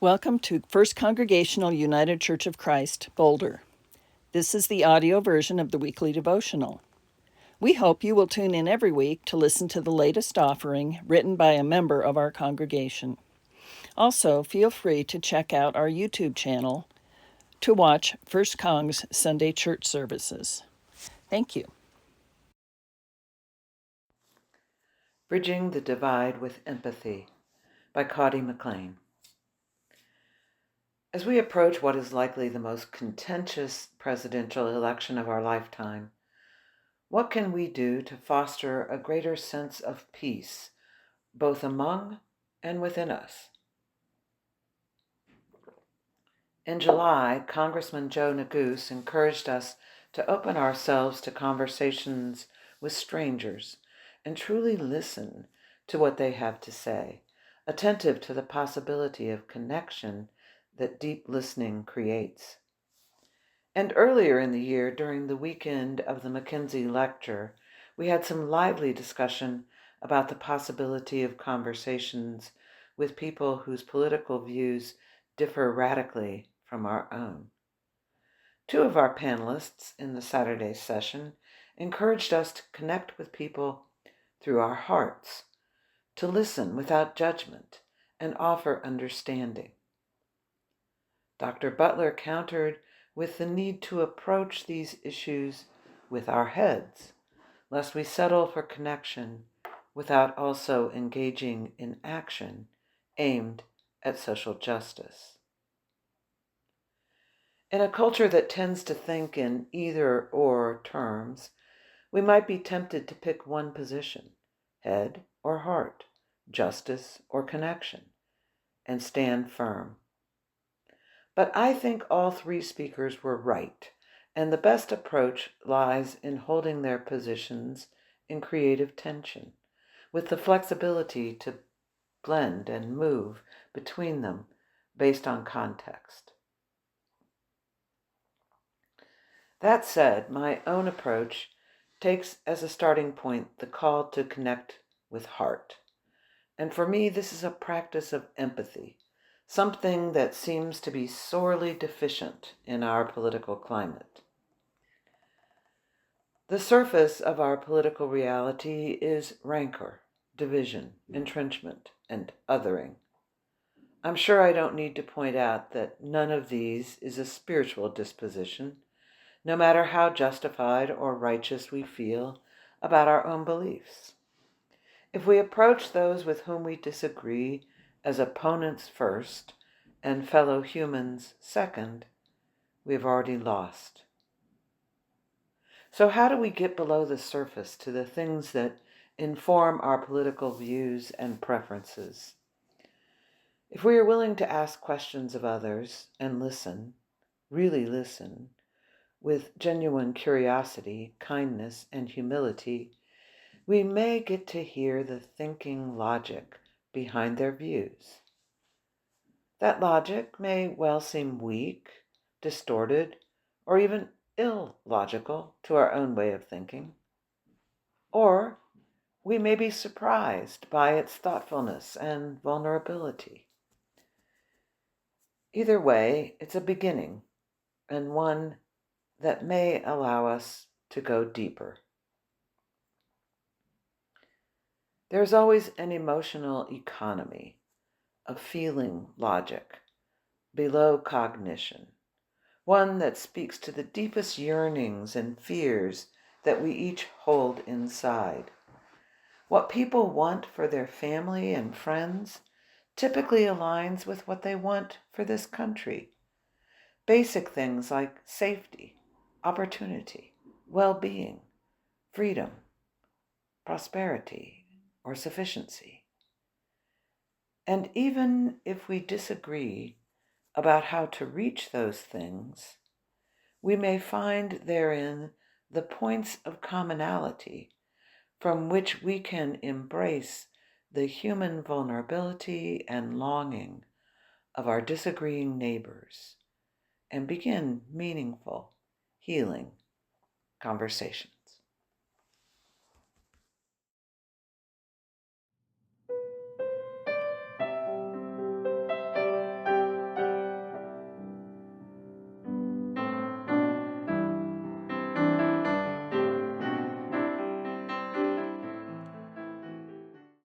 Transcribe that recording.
Welcome to First Congregational United Church of Christ, Boulder. This is the audio version of the weekly devotional. We hope you will tune in every week to listen to the latest offering written by a member of our congregation. Also, feel free to check out our YouTube channel to watch First Cong's Sunday church services. Thank you. Bridging the Divide with Empathy by Caudy McLean. As we approach what is likely the most contentious presidential election of our lifetime, what can we do to foster a greater sense of peace, both among and within us? In July, Congressman Joe Neguse encouraged us to open ourselves to conversations with strangers and truly listen to what they have to say, attentive to the possibility of connection that deep listening creates. And earlier in the year, during the weekend of the Mackenzie Lecture, we had some lively discussion about the possibility of conversations with people whose political views differ radically from our own. Two of our panelists in the Saturday session encouraged us to connect with people through our hearts, to listen without judgment and offer understanding. Dr. Butler countered with the need to approach these issues with our heads, lest we settle for connection without also engaging in action aimed at social justice. In a culture that tends to think in either-or terms, we might be tempted to pick one position, head or heart, justice or connection, and stand firm. But I think all three speakers were right, and the best approach lies in holding their positions in creative tension, with the flexibility to blend and move between them based on context. That said, my own approach takes as a starting point the call to connect with heart. And for me, this is a practice of empathy, something that seems to be sorely deficient in our political climate. The surface of our political reality is rancor, division, entrenchment, and othering. I'm sure I don't need to point out that none of these is a spiritual disposition, no matter how justified or righteous we feel about our own beliefs. If we approach those with whom we disagree as opponents first and fellow humans second, we have already lost. So how do we get below the surface to the things that inform our political views and preferences? If we are willing to ask questions of others and listen, really listen, with genuine curiosity, kindness, and humility, we may get to hear the thinking logic behind their views. That logic may well seem weak, distorted, or even illogical to our own way of thinking. Or we may be surprised by its thoughtfulness and vulnerability. Either way, it's a beginning, and one that may allow us to go deeper. There's always an emotional economy, a feeling logic, below cognition, one that speaks to the deepest yearnings and fears that we each hold inside. What people want for their family and friends typically aligns with what they want for this country. Basic things like safety, opportunity, well-being, freedom, prosperity, or sufficiency. And even if we disagree about how to reach those things, we may find therein the points of commonality from which we can embrace the human vulnerability and longing of our disagreeing neighbors and begin meaningful, healing conversations.